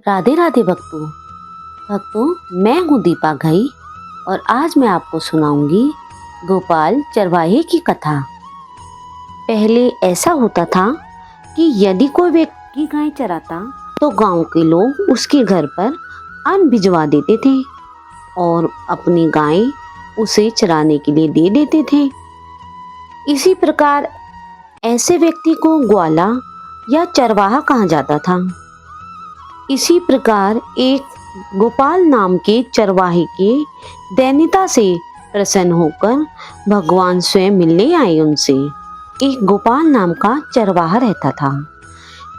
राधे राधे भक्तों, मैं हूँ दीपा घई और आज मैं आपको सुनाऊंगी गोपाल चरवाहे की कथा। पहले ऐसा होता था कि यदि कोई व्यक्ति गाय चराता तो गांव के लोग उसके घर पर अन्न भिजवा देते थे और अपनी गाय उसे चराने के लिए दे देते थे। इसी प्रकार ऐसे व्यक्ति को ग्वाला या चरवाहा कहा जाता था। इसी प्रकार एक गोपाल नाम के चरवाहे के दैन्यता से प्रसन्न होकर भगवान स्वयं मिलने आए उनसे। एक गोपाल नाम का चरवाहा रहता था।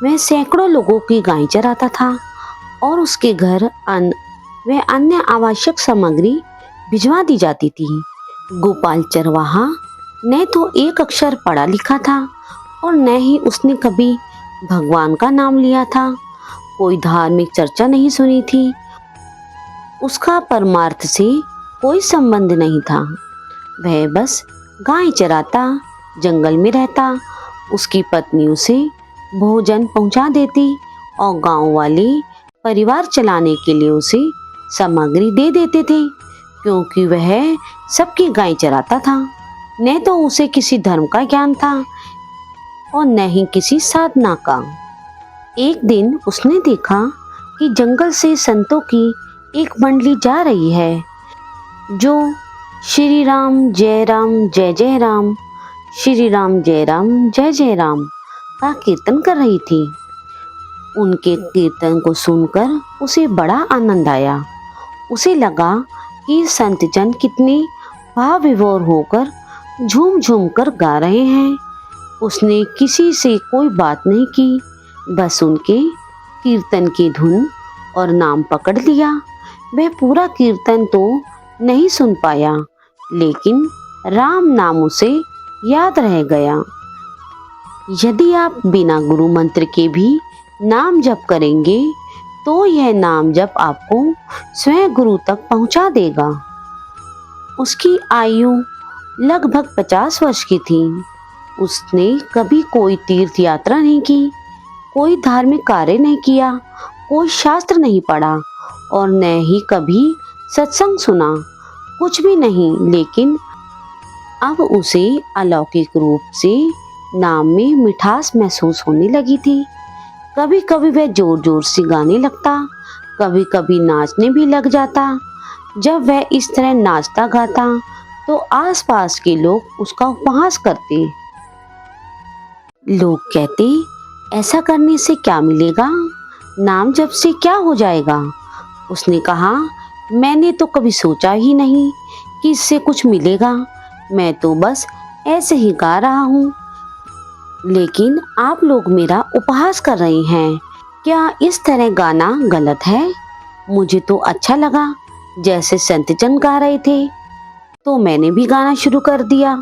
वह सैकड़ों लोगों की गाय चराता था और उसके घर अन्न व अन्य आवश्यक सामग्री भिजवा दी जाती थी। गोपाल चरवाहा न तो एक अक्षर पढ़ा लिखा था और न ही उसने कभी भगवान का नाम लिया था। कोई धार्मिक चर्चा नहीं सुनी थी। उसका परमार्थ से कोई संबंध नहीं था। वह बस गाय चराता, जंगल में रहता, उसकी पत्नी उसे भोजन पहुंचा देती और गांव वाले परिवार चलाने के लिए उसे सामग्री दे देते थे, क्योंकि वह सबकी गाय चराता था। न तो उसे किसी धर्म का ज्ञान था और न ही किसी साधना का। एक दिन उसने देखा कि जंगल से संतों की एक मंडली जा रही है, जो श्री राम जय राम जय जय राम, श्री राम जय राम जय जय राम का कीर्तन कर रही थी। उनके कीर्तन को सुनकर उसे बड़ा आनंद आया। उसे लगा कि संत जन कितने भाव विभोर होकर झूम झूम कर गा रहे हैं। उसने किसी से कोई बात नहीं की, बस उनके कीर्तन की धुन और नाम पकड़ लिया। वह पूरा कीर्तन तो नहीं सुन पाया, लेकिन राम नाम उसे याद रह गया। यदि आप बिना गुरु मंत्र के भी नाम जप करेंगे तो यह नाम जप आपको स्वयं गुरु तक पहुंचा देगा। उसकी आयु लगभग 50 वर्ष की थी। उसने कभी कोई तीर्थ यात्रा नहीं की, कोई धार्मिक कार्य नहीं किया, कोई शास्त्र नहीं पढ़ा और न ही कभी सत्संग सुना, कुछ भी नहीं। लेकिन अब उसे अलौकिक रूप से नाम में मिठास महसूस होने लगी थी। कभी कभी वह जोर जोर से गाने लगता, कभी कभी नाचने भी लग जाता। जब वह इस तरह नाचता गाता तो आसपास के लोग उसका उपहास करते। लोग कहते, ऐसा करने से क्या मिलेगा, नाम जप से क्या हो जाएगा। उसने कहा, मैंने तो कभी सोचा ही नहीं कि इससे कुछ मिलेगा। मैं तो बस ऐसे ही गा रहा हूँ, लेकिन आप लोग मेरा उपहास कर रहे हैं। क्या इस तरह गाना गलत है? मुझे तो अच्छा लगा, जैसे संत जन गा रहे थे, तो मैंने भी गाना शुरू कर दिया।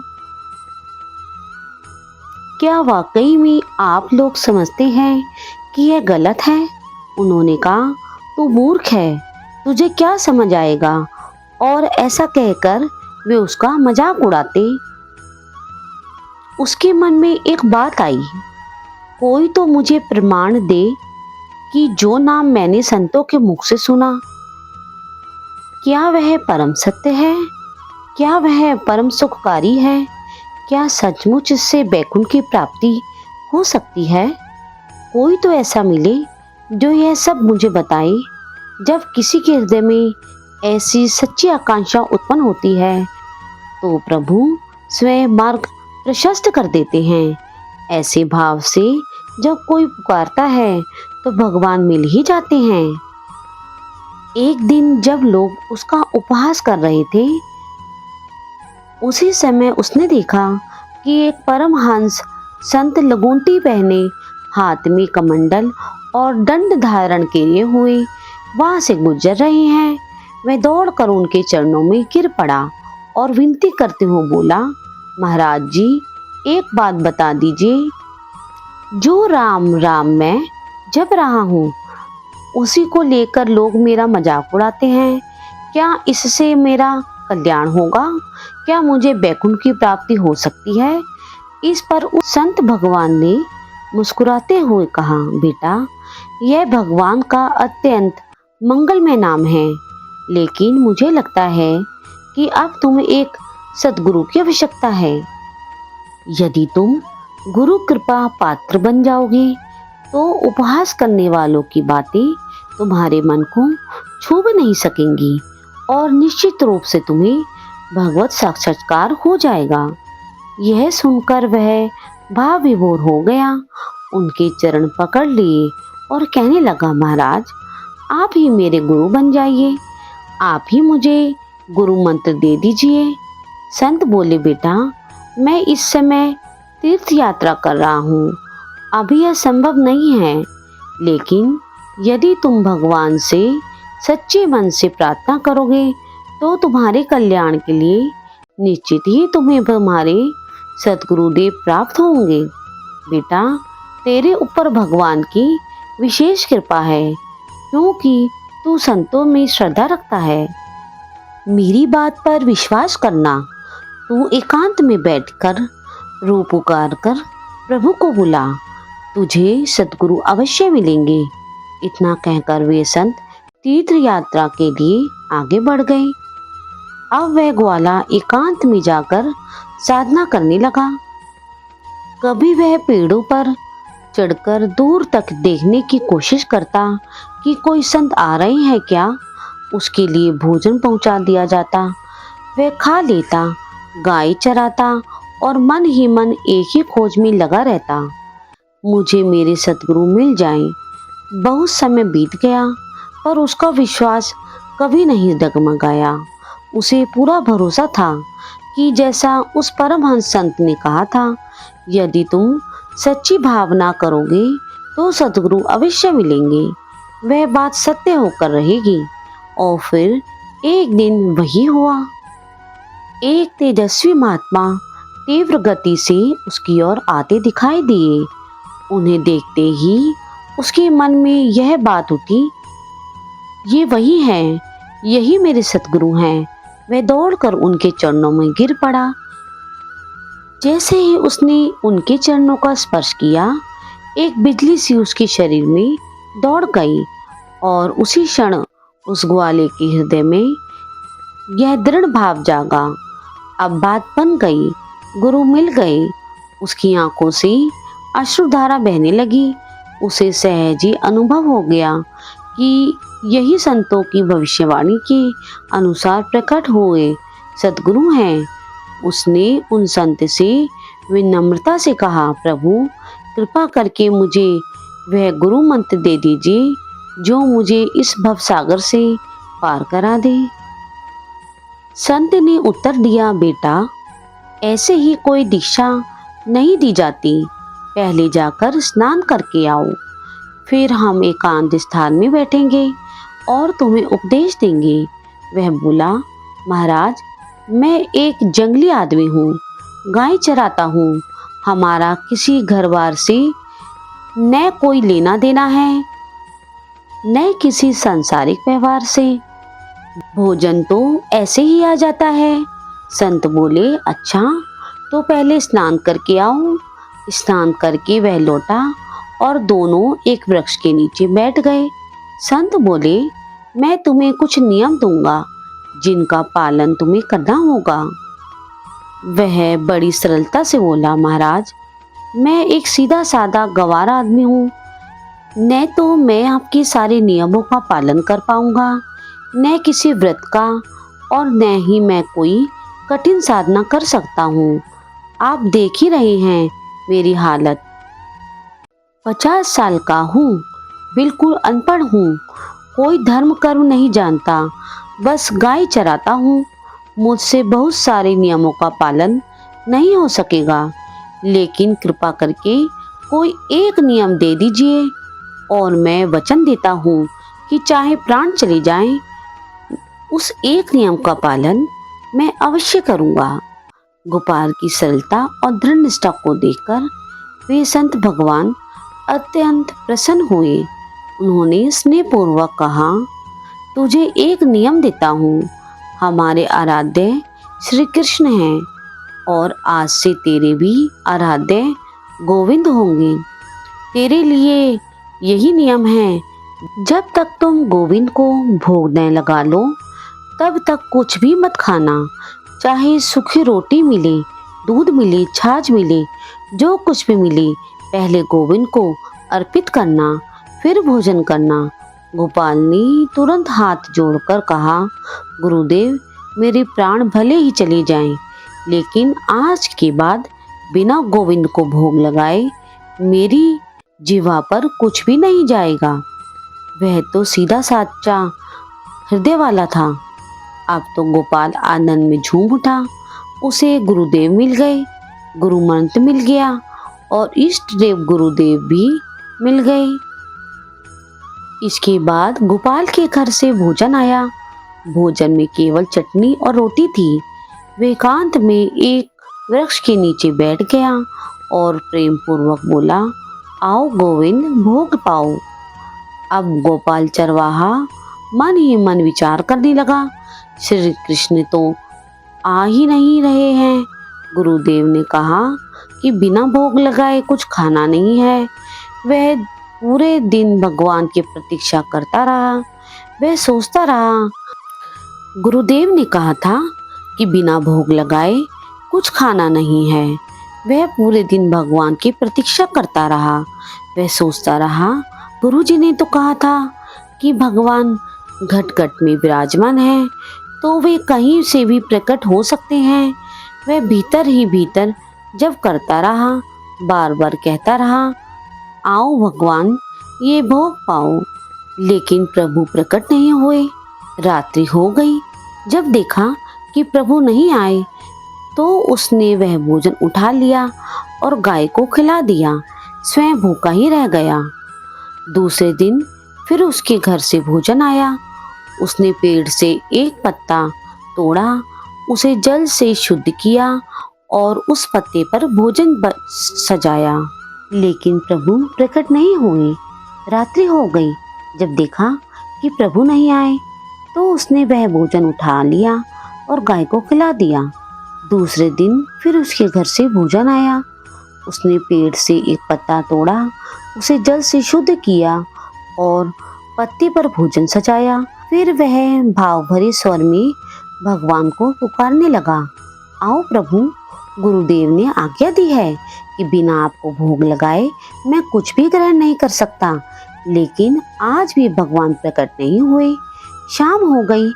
क्या वाकई में आप लोग समझते हैं कि यह गलत है? उन्होंने कहा, तू मूर्ख है, तुझे क्या समझ आएगा। और ऐसा कहकर वे उसका मजाक उड़ाते। उसके मन में एक बात आई, कोई तो मुझे प्रमाण दे कि जो नाम मैंने संतों के मुख से सुना, क्या वह परम सत्य है? क्या वह परम सुखकारी है? क्या सचमुच इससे बैकुंठ की प्राप्ति हो सकती है? कोई तो ऐसा मिले जो यह सब मुझे बताए। जब किसी के हृदय में ऐसी सच्ची आकांक्षा उत्पन्न होती है तो प्रभु स्वयं मार्ग प्रशस्त कर देते हैं। ऐसे भाव से जब कोई पुकारता है तो भगवान मिल ही जाते हैं। एक दिन जब लोग उसका उपहास कर रहे थे, उसी समय उसने देखा कि एक परमहंस संत लगुंटी पहने, हाथ में कमंडल और दंड धारण किए हुए वहां से गुजर रहे हैं। वह दौड़कर उनके चरणों में गिर पड़ा और विनती करते हुए बोला, महाराज जी, एक बात बता दीजिए, जो राम राम मैं जप रहा हूँ उसी को लेकर लोग मेरा मजाक उड़ाते हैं। क्या इससे मेरा कल्याण होगा? क्या मुझे बैकुंठ की प्राप्ति हो सकती है? इस पर उस संत भगवान ने मुस्कुराते हुए कहा, बेटा, यह भगवान का अत्यंत मंगलमय नाम है, लेकिन मुझे लगता है कि अब तुम्हें एक सद्गुरु की आवश्यकता है। यदि तुम गुरु कृपा पात्र बन जाओगे तो उपहास करने वालों की बातें तुम्हारे मन को छू भी नहीं सकेंगी और निश्चित रूप से तुम्हें भगवत साक्षात्कार हो जाएगा। यह सुनकर वह भाव विभोर हो गया, उनके चरण पकड़ लिए और कहने लगा, महाराज आप ही मेरे गुरु बन जाइए, आप ही मुझे गुरु मंत्र दे दीजिए। संत बोले, बेटा मैं इस समय तीर्थ यात्रा कर रहा हूँ, अभी यह संभव नहीं है, लेकिन यदि तुम भगवान से सच्चे मन से प्रार्थना करोगे तो तुम्हारे कल्याण के लिए निश्चित ही तुम्हें तुम्हारे सद्गुरुदेव प्राप्त होंगे। बेटा तेरे ऊपर भगवान की विशेष कृपा है, क्योंकि तू संतों में श्रद्धा रखता है। मेरी बात पर विश्वास करना। तू एकांत में बैठकर रो पुकार कर प्रभु को बुला, तुझे सद्गुरु अवश्य मिलेंगे। इतना कहकर वे संत तीर्थ यात्रा के लिए आगे बढ़ गए। अब वह ग्वाला एकांत में जाकर साधना करने लगा। कभी वह पेड़ों पर चढ़कर दूर तक देखने की कोशिश करता कि कोई संत आ रहे हैं क्या, उसके लिए भोजन पहुंचा दिया जाता। वह खा लेता, गाय चराता और मन ही मन एक ही खोज में लगा रहता, मुझे मेरे सद्गुरु मिल जाएं। बहुत समय बीत गया पर उसका विश्वास कभी नहीं डगमगाया। उसे पूरा भरोसा था कि जैसा उस परमहंस संत ने कहा था, यदि तुम सच्ची भावना करोगे तो सद्गुरु अवश्य मिलेंगे। वह बात सत्य होकर रहेगी। और फिर एक दिन वही हुआ। एक तेजस्वी महात्मा तीव्र गति से उसकी ओर आते दिखाई दिए। उन्हें देखते ही उसके मन में यह बात उठी, ये वही हैं, यही मेरे सद्गुरु हैं। वह दौड़कर उनके चरणों में गिर पड़ा। जैसे ही उसने उनके चरणों का स्पर्श किया, एक बिजली सी उसके शरीर में दौड़ गई और उसी क्षण उस ग्वाले के हृदय में यह दृढ़ भाव जागा, अब बात बन गई, गुरु मिल गए। उसकी आंखों से अश्रुधारा बहने लगी। उसे सहज ही अनुभव हो गया कि यही संतों की भविष्यवाणी के अनुसार प्रकट हुए सद्गुरु हैं। उसने उन संत से विनम्रता से कहा, प्रभु कृपा करके मुझे वह गुरु मंत्र दे दीजिए जो मुझे इस भवसागर से पार करा दे। संत ने उत्तर दिया, बेटा ऐसे ही कोई दीक्षा नहीं दी जाती, पहले जाकर स्नान करके आओ, फिर हम एकांत स्थान में बैठेंगे और तुम्हें उपदेश देंगे। वह बोला, महाराज मैं एक जंगली आदमी हूँ, गाय चराता हूँ, हमारा किसी घर बार से न कोई लेना देना है न किसी सांसारिक व्यवहार से, भोजन तो ऐसे ही आ जाता है। संत बोले, अच्छा तो पहले स्नान करके आओ। स्नान करके वह लौटा और दोनों एक वृक्ष के नीचे बैठ गए। संत बोले, मैं तुम्हें कुछ नियम दूंगा जिनका पालन तुम्हें करना होगा। वह बड़ी सरलता से बोला, महाराज मैं एक सीधा साधा गंवार आदमी हूँ, न तो मैं आपके सारे नियमों का पालन कर पाऊंगा, न किसी व्रत का, और न ही मैं कोई कठिन साधना कर सकता हूँ। आप देख ही रहे हैं मेरी हालत। 50 साल का हूँ, बिल्कुल अनपढ़ हूँ, कोई धर्म कर्म नहीं जानता, बस गाय चराता हूँ। मुझसे बहुत सारे नियमों का पालन नहीं हो सकेगा, लेकिन कृपा करके कोई एक नियम दे दीजिए और मैं वचन देता हूँ कि चाहे प्राण चले जाएं, उस एक नियम का पालन मैं अवश्य करूँगा। गोपाल की सरलता और दृढ़ निष्ठा को देखकर वे संत भगवान अत्यंत प्रसन्न हुए। उन्होंने स्नेहपूर्वक कहा, तुझे एक नियम देता हूँ, हमारे आराध्य श्री कृष्ण हैं और आज से तेरे भी आराध्य गोविंद होंगे। तेरे लिए यही नियम है, जब तक तुम गोविंद को भोग न लगा लो तब तक कुछ भी मत खाना। चाहे सूखी रोटी मिले, दूध मिले, छाछ मिले, जो कुछ भी मिले, पहले गोविंद को अर्पित करना, फिर भोजन करना। गोपाल ने तुरंत हाथ जोड़कर कहा, गुरुदेव, मेरे प्राण भले ही चले जाएं, लेकिन आज के बाद बिना गोविंद को भोग लगाए मेरी जीवा पर कुछ भी नहीं जाएगा। वह तो सीधा साचा हृदय वाला था। अब तो गोपाल आनंद में झूम उठा। उसे गुरुदेव मिल गए, गुरु मंत्र मिल गया और इष्ट देव गुरुदेव भी मिल गए। इसके बाद गोपाल के घर से भोजन आया। भोजन में केवल चटनी और रोटी थी। वे एकांत में एक वृक्ष के नीचे बैठ गया और प्रेम पूर्वक बोला, आओ गोविंद, भोग पाओ। अब गोपाल चरवाहा मन ही मन विचार करने लगा, श्री कृष्ण तो आ ही नहीं रहे हैं। गुरुदेव ने कहा कि बिना भोग लगाए कुछ खाना नहीं है। वह पूरे दिन भगवान की प्रतीक्षा करता रहा। वह सोचता रहा, गुरुदेव ने कहा था कि बिना भोग लगाए कुछ खाना नहीं है। वह पूरे दिन भगवान की प्रतीक्षा करता रहा। वह सोचता रहा, गुरुजी ने तो कहा था कि भगवान घट घट में विराजमान है, तो वे कहीं से भी प्रकट हो सकते हैं। वह भीतर ही भीतर जब करता रहा, बार बार कहता रहा, आओ भगवान, ये भोग पाओ। लेकिन प्रभु प्रकट नहीं हुए। रात्रि हो गई। जब देखा कि प्रभु नहीं आए तो उसने वह भोजन उठा लिया और गाय को खिला दिया। स्वयं भूखा ही रह गया। दूसरे दिन फिर उसके घर से भोजन आया। उसने पेड़ से एक पत्ता तोड़ा, उसे जल से शुद्ध किया और उस पत्ते पर भोजन सजाया। लेकिन प्रभु प्रकट नहीं हुए। रात्रि हो गई। जब देखा कि प्रभु नहीं आए तो उसने वह भोजन उठा लिया और गाय को खिला दिया। दूसरे दिन फिर उसके घर से भोजन आया। उसने पेड़ से एक पत्ता तोड़ा, उसे जल से शुद्ध किया और पत्ते पर भोजन सजाया। फिर वह भाव भरे स्वर में भगवान को पुकारने लगा, आओ प्रभु, गुरुदेव ने आज्ञा दी है कि बिना आपको भोग लगाए मैं कुछ भी ग्रहण नहीं कर सकता। लेकिन आज भी भगवान प्रकट नहीं हुए। शाम हो गई।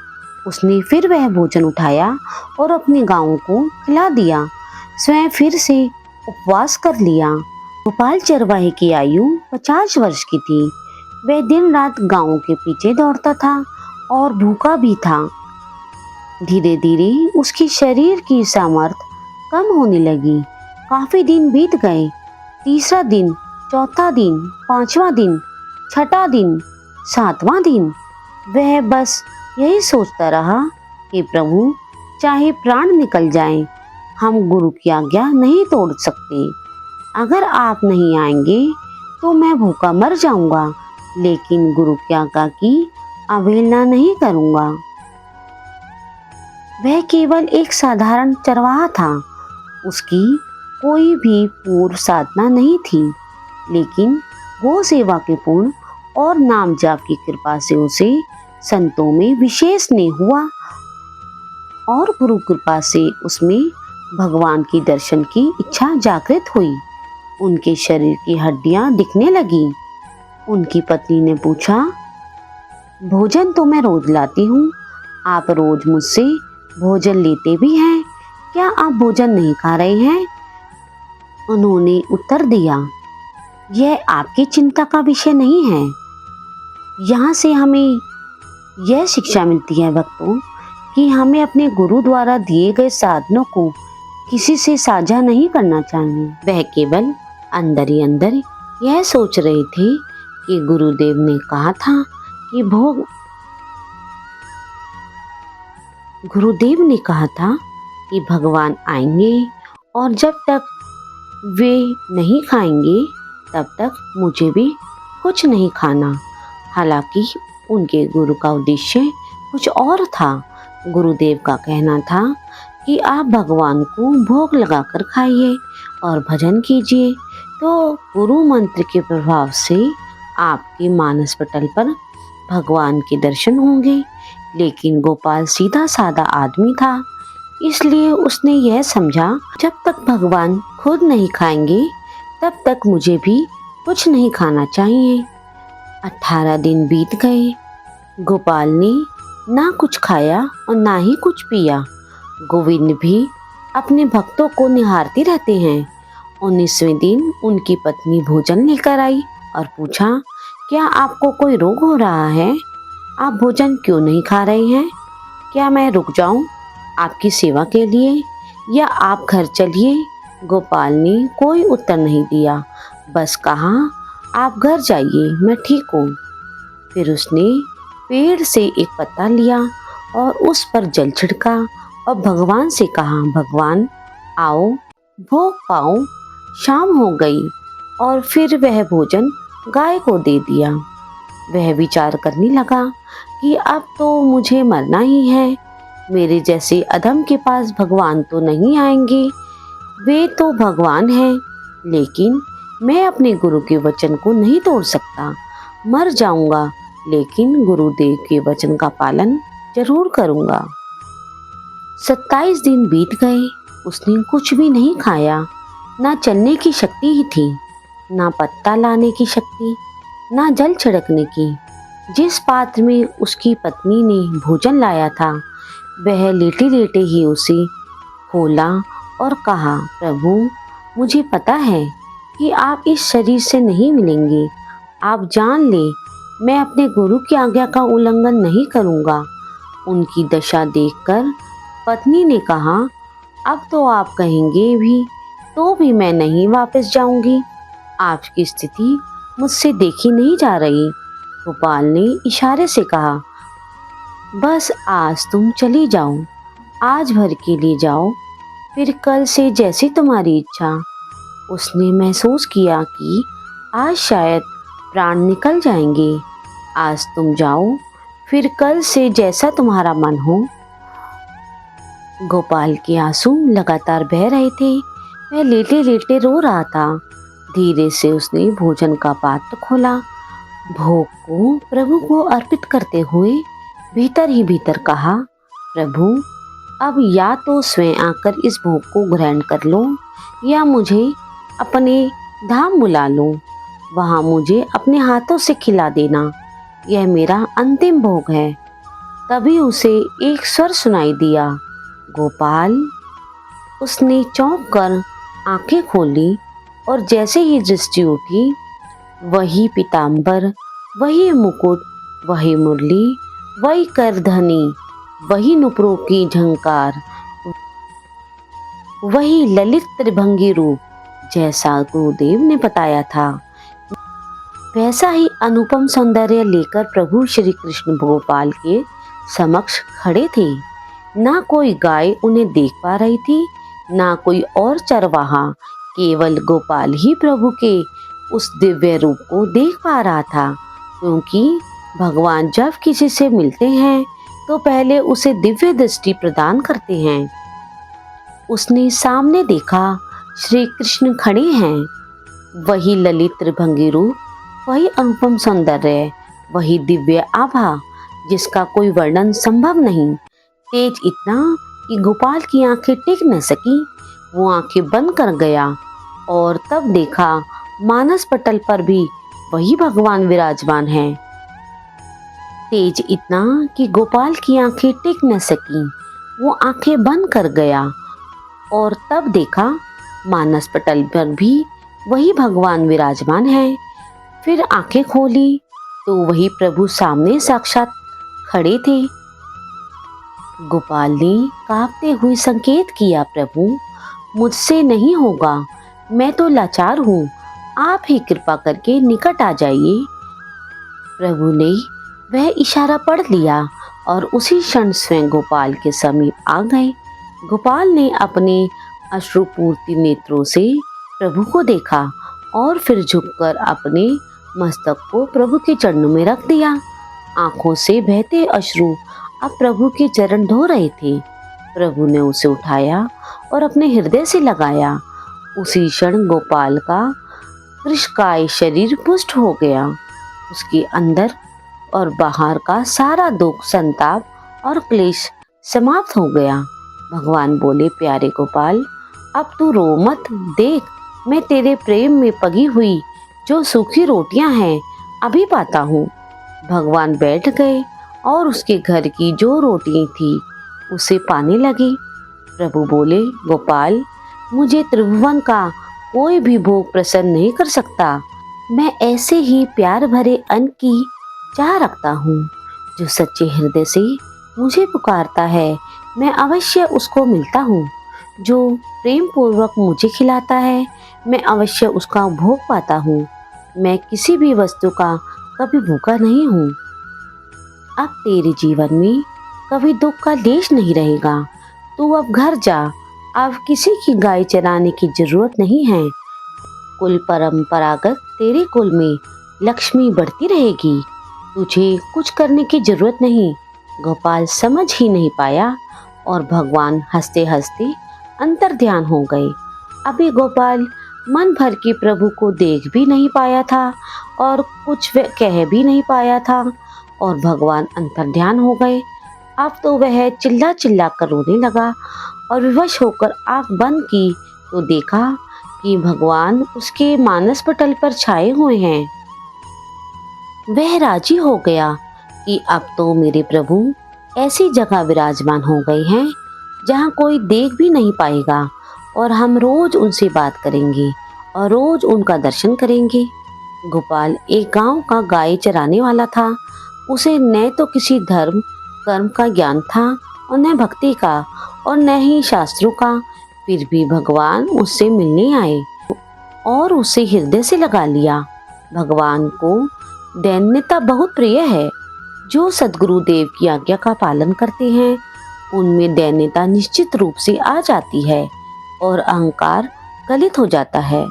उसने फिर वह भोजन उठाया और अपनी गायों को खिला दिया। स्वयं फिर से उपवास कर लिया। गोपाल चरवाहे की आयु 50 वर्ष की थी। वह दिन रात गायों के पीछे दौड़ता था और भूखा भी था। धीरे धीरे उसके शरीर की सामर्थ्य कम होने लगी। काफी दिन बीत गए। तीसरा दिन, चौथा दिन, पांचवा दिन, छठा दिन, सातवां दिन। वह बस यही सोचता रहा कि प्रभु, चाहे प्राण निकल जाए, हम गुरु की आज्ञा नहीं तोड़ सकते। अगर आप नहीं आएंगे तो मैं भूखा मर जाऊंगा, लेकिन गुरु की आज्ञा की अवहेलना नहीं करूंगा। वह केवल एक साधारण चरवाहा था। उसकी कोई भी पूर्व साधना नहीं थी, लेकिन गो सेवा के पुण्य और नाम जाप की कृपा से उसे संतों में विशेष स्नेह हुआ और गुरु कृपा से उसमें भगवान की दर्शन की इच्छा जागृत हुई। उनके शरीर की हड्डियां दिखने लगी। उनकी पत्नी ने पूछा, भोजन तो मैं रोज लाती हूँ, आप रोज मुझसे भोजन लेते भी हैं, क्या आप भोजन नहीं खा रहे हैं? उन्होंने उत्तर दिया, यह आपकी चिंता का विषय नहीं है। यहाँ से हमें यह शिक्षा मिलती है भक्तों कि हमें अपने गुरु द्वारा दिए गए साधनों को किसी से साझा नहीं करना चाहिए। वह केवल अंदर ही अंदर यह सोच रहे थे कि गुरुदेव ने कहा था कि गुरुदेव ने कहा था कि भगवान आएंगे और जब तक वे नहीं खाएंगे तब तक मुझे भी कुछ नहीं खाना। हालांकि उनके गुरु का उद्देश्य कुछ और था। गुरुदेव का कहना था कि आप भगवान को भोग लगाकर खाइए और भजन कीजिए, तो गुरु मंत्र के प्रभाव से आपके मानस पटल पर भगवान के दर्शन होंगे। लेकिन गोपाल सीधा साधा आदमी था, इसलिए उसने यह समझा जब तक भगवान खुद नहीं खाएंगे तब तक मुझे भी कुछ नहीं खाना चाहिए। 18 दिन बीत गए। गोपाल ने ना कुछ खाया और ना ही कुछ पिया। गोविंद भी अपने भक्तों को निहारते रहते हैं। 19वें दिन उनकी पत्नी भोजन लेकर आई और पूछा, क्या आपको कोई रोग हो रहा है? आप भोजन क्यों नहीं खा रहे हैं? क्या मैं रुक जाऊं आपकी सेवा के लिए, या आप घर चलिए? गोपाल ने कोई उत्तर नहीं दिया, बस कहा, आप घर जाइए, मैं ठीक हूँ। फिर उसने पेड़ से एक पत्ता लिया और उस पर जल छिड़का और भगवान से कहा, भगवान आओ, भोग पाओ। शाम हो गई और फिर वह भोजन गाय को दे दिया। वह विचार करने लगा कि अब तो मुझे मरना ही है। मेरे जैसे अधम के पास भगवान तो नहीं आएंगे, वे तो भगवान हैं, लेकिन मैं अपने गुरु के वचन को नहीं तोड़ सकता। मर जाऊंगा लेकिन गुरुदेव के वचन का पालन जरूर करूंगा। 27 दिन बीत गए। उसने कुछ भी नहीं खाया। ना चलने की शक्ति ही थी, ना पत्ता लाने की शक्ति, ना जल छिड़कने की। जिस पात्र में उसकी पत्नी ने भोजन लाया था, वह लेटे लेटे ही उसे खोला और कहा, प्रभु मुझे पता है कि आप इस शरीर से नहीं मिलेंगे। आप जान ले, मैं अपने गुरु की आज्ञा का उल्लंघन नहीं करूंगा। उनकी दशा देखकर पत्नी ने कहा, अब तो आप कहेंगे भी तो भी मैं नहीं वापस जाऊंगी। आपकी स्थिति मुझसे देखी नहीं जा रही। गोपाल ने इशारे से कहा, बस आज तुम चली जाओ, आज भर के लिए जाओ, फिर कल से जैसी तुम्हारी इच्छा। उसने महसूस किया कि आज शायद प्राण निकल जाएंगे। आज तुम जाओ, फिर कल से जैसा तुम्हारा मन हो। गोपाल के आंसू लगातार बह रहे थे। वह लेटे लेटे रो रहा था। धीरे से उसने भोजन का पात्र खोला। भोग को प्रभु को अर्पित करते हुए भीतर ही भीतर कहा, प्रभु अब या तो स्वयं आकर इस भोग को ग्रहण कर लो, या मुझे अपने धाम बुला लो। वहाँ मुझे अपने हाथों से खिला देना। यह मेरा अंतिम भोग है। तभी उसे एक स्वर सुनाई दिया, गोपाल। उसने चौंक कर आंखें खोली और जैसे ही दृष्टि उठी, वही पीताम्बर, वही मुकुट, वही मुरली, वही करधनी, वही नुपुरों की झंकार, वही ललित त्रिभंगी रूप जैसा गुरुदेव ने बताया था, वैसा ही अनुपम सौंदर्य लेकर प्रभु श्री कृष्ण गोपाल के समक्ष खड़े थे। ना कोई गाय उन्हें देख पा रही थी, ना कोई और चरवाहा। केवल गोपाल ही प्रभु के उस दिव्य रूप को देख पा रहा था, क्योंकि भगवान जब किसी से मिलते हैं तो पहले उसे दिव्य दृष्टि प्रदान करते हैं। उसने सामने देखा, श्री कृष्ण खड़े हैं। वही ललित त्रिभंगी रूप, वही अनुपम सौंदर्य, वही दिव्य आभा जिसका कोई वर्णन संभव नहीं। तेज इतना कि गोपाल की आंखें टिक न सकी। वो आंखें बंद कर गया और तब देखा मानस पटल पर भी वही भगवान विराजमान हैं। तेज इतना कि गोपाल की आंखें टिक न सकी। वो आंखें बंद कर गया और तब देखा मानस पटल पर भी वही भगवान विराजमान हैं। फिर आंखें खोली तो वही प्रभु सामने साक्षात खड़े थे। गोपाल ने कांपते हुए संकेत किया, प्रभु मुझसे नहीं होगा, मैं तो लाचार हूँ, आप ही कृपा करके निकट आ जाइए। प्रभु ने वह इशारा पढ़ लिया और उसी क्षण स्वयं गोपाल के समीप आ गए। गोपाल ने अपने अश्रुपूर्ति नेत्रों से प्रभु को देखा और फिर झुककर अपने मस्तक को प्रभु के चरणों में रख दिया। आंखों से बहते अश्रु अब प्रभु के चरण धो रहे थे। प्रभु ने उसे उठाया और अपने हृदय से लगाया। उसी क्षण गोपाल का कृशकाय शरीर पुष्ट हो गया। उसके अंदर और बाहर का सारा दुख, संताप और क्लेश समाप्त हो गया। भगवान बोले, प्यारे गोपाल, अब तू रो मत। देख, मैं तेरे प्रेम में पकी हुई जो सूखी रोटियां हैं अभी पाता हूँ। भगवान बैठ गए और उसके घर की जो रोटी थी उसे पाने लगे। प्रभु बोले, गोपाल, मुझे त्रिभुवन का कोई भी भोग प्रसन्न नहीं कर सकता। मैं ऐसे ही प्यार भरे अन्न की चाह रखता हूँ। जो सच्चे हृदय से मुझे पुकारता है, मैं अवश्य उसको मिलता हूँ। जो प्रेम पूर्वक मुझे खिलाता है, मैं अवश्य उसका भोग पाता हूँ। मैं किसी भी वस्तु का कभी भूखा नहीं हूँ। अब तेरे जीवन में कभी दुख का लेश नहीं रहेगा। तू अब घर जा। अब किसी की गाय चराने की जरूरत नहीं है। कुल परंपरागत तेरे कुल में लक्ष्मी बढ़ती रहेगी। तुझे कुछ करने की जरूरत नहीं। गोपाल समझ ही नहीं पाया और भगवान हंसते हंसते अंतर ध्यान हो गए। अभी गोपाल मन भर के प्रभु को देख भी नहीं पाया था और कुछ वह कह भी नहीं पाया था और भगवान अंतर ध्यान हो गए। अब तो वह चिल्ला चिल्ला कर रोने लगा और विवश होकर आंख बंद की तो देखा कि भगवान उसके मानस पटल पर छाए हुए हैं। वह राजी हो गया कि अब तो मेरे प्रभु ऐसी जगह विराजमान हो गए हैं जहाँ कोई देख भी नहीं पाएगा और हम रोज उनसे बात करेंगे और रोज उनका दर्शन करेंगे। गोपाल एक गांव का गाय चराने वाला था। उसे न तो किसी धर्म कर्म का ज्ञान था और न भक्ति का और न ही शास्त्रों का। फिर भी भगवान उससे मिलने आए और उसे हृदय से लगा लिया। भगवान को दैन्यता बहुत प्रिय है। जो सद्गुरु देव की आज्ञा का पालन करते हैं उनमें दैन्यता निश्चित रूप से आ जाती है और अहंकार गलित हो जाता है।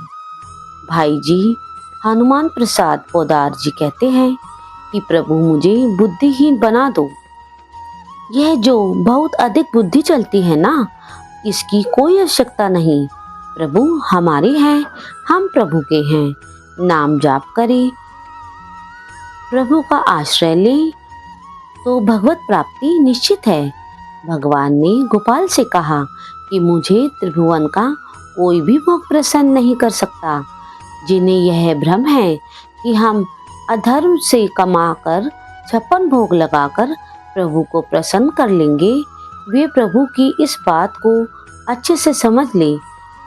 भाई जी हनुमान प्रसाद पोदार जी कहते हैं कि प्रभु मुझे बुद्धिहीन बना दो। यह जो बहुत अधिक बुद्धि चलती है ना, इसकी कोई आवश्यकता नहीं। प्रभु हमारे हैं, हम प्रभु के हैं। नाम जाप करें, प्रभु का आश्रय लें तो भगवत प्राप्ति निश्चित है। भगवान ने गोपाल से कहा कि मुझे त्रिभुवन का कोई भी भोग प्रसन्न नहीं कर सकता। जिन्हें यह भ्रम है कि हम अधर्म से कमाकर 56 भोग लगाकर प्रभु को प्रसन्न कर लेंगे, वे प्रभु की इस बात को अच्छे से समझ ले।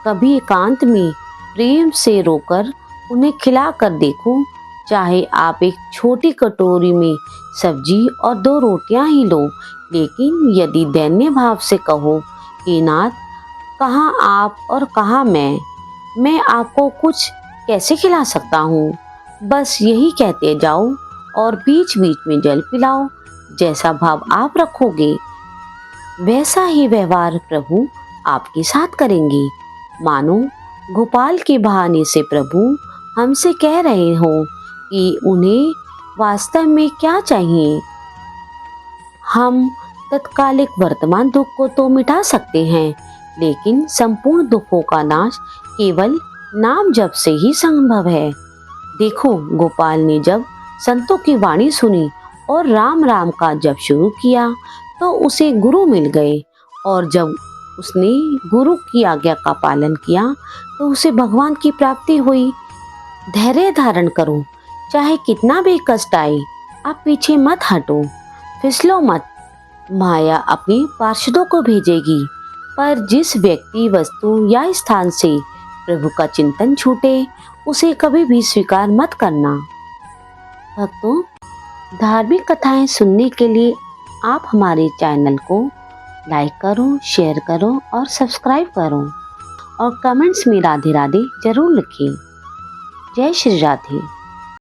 कभी एकांत में प्रेम से रोकर उन्हें खिला कर देखो। चाहे आप एक छोटी कटोरी में सब्जी और 2 रोटियां ही लो, लेकिन यदि दैन्य भाव से कहो कि नाथ, कहाँ आप और कहाँ मैं आपको कुछ कैसे खिला सकता हूँ, बस यही कहते जाओ और बीच बीच में जल पिलाओ। जैसा भाव आप रखोगे वैसा ही व्यवहार प्रभु आपके साथ करेंगे। मानो गोपाल के बहाने से प्रभु हमसे कह रहे हो कि उन्हें वास्तव में क्या चाहिए। हम तत्कालिक वर्तमान दुख को तो मिटा सकते हैं, लेकिन संपूर्ण दुखों का नाश केवल नाम जप से ही संभव है। देखो, गोपाल ने जब संतों की वाणी सुनी और राम राम का जप शुरू किया तो उसे गुरु मिल गए, और जब उसने गुरु की आज्ञा का पालन किया तो उसे भगवान की प्राप्ति हुई। धैर्य धारण करो, चाहे कितना भी कष्ट आए। आप पीछे मत हटो, फिसलो मत। माया अपनी पार्षदों को भेजेगी, पर जिस व्यक्ति, वस्तु या स्थान से प्रभु का चिंतन छूटे उसे कभी भी स्वीकार मत करना। भक्तों, धार्मिक कथाएं सुनने के लिए आप हमारे चैनल को लाइक करो, शेयर करो और सब्सक्राइब करो और कमेंट्स में राधे राधे जरूर लिखें। जय श्री राधे।